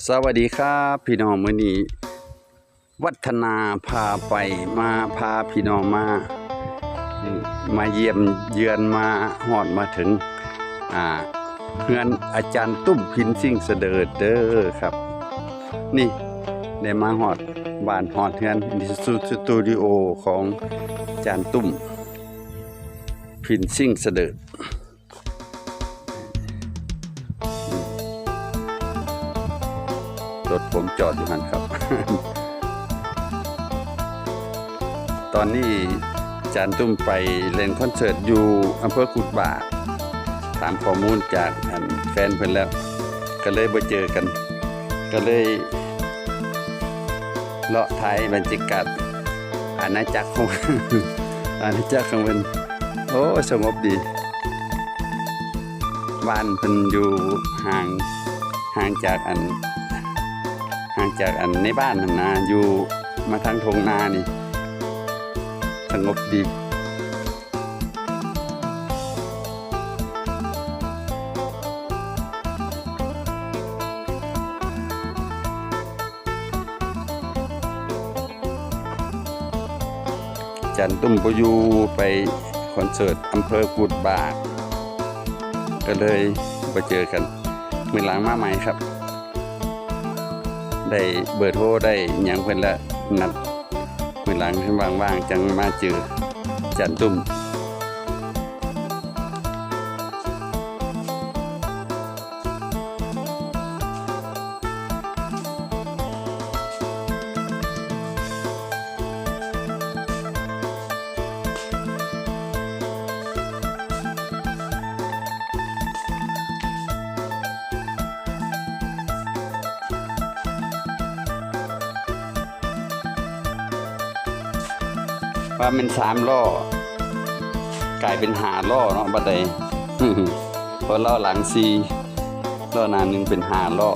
สวัสดีครับพี่น้องมื้อนี้วัฒนาพาไปมาพาพี่น้องมาเยี่ยมเยือนมาฮอดมาถึงเฮือนอาจารย์ตุ้มพินซิ่งเสดิร์ดเด้อครับนี่ได้มาฮอดบ้านฮอดเฮือนสตูดิโอของอาจารย์ตุ้มพินซิ่งเสดิร์ดรถผมจอดอยู่นั่นครับ ตอนนี้อาจารย์ตุ้มไปเล่นคอนเสิร์ตอยู่อำเภอกุดบากถามข้อมูลจากแฟนเพิ่นแล้วก็เลยบ่เจอกันก็เลยเลาะไทยบรรยากาศอาณาจักรของ อาณาจักรของเพิ่นโอ้สงบดีบ้านเพิ่นอยู่ห่างจากในบ้านนั่นนะอยู่มาทางทงนานี่สงบดีจันตุ้มปยูไปคอนเสิร์ตอำเภอกุดบากก็เลยไปเจอกันมื้อหลังมาใหม่ครับได้เบอร์โทรได้หยังเพิ่นละนัดมื้อหลังให้ว่างๆจังมาเจอจันตุ้มว่าเป็น3ล้อกลายเป็น5ล้อเนาะบัดใด เพราะล้อหลัง4ล้อหน้า1เป็น5ล้อ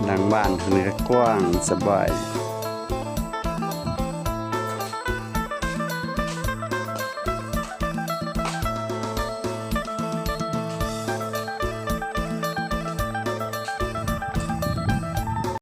หลังบ้านเนื้อกว้างสบาย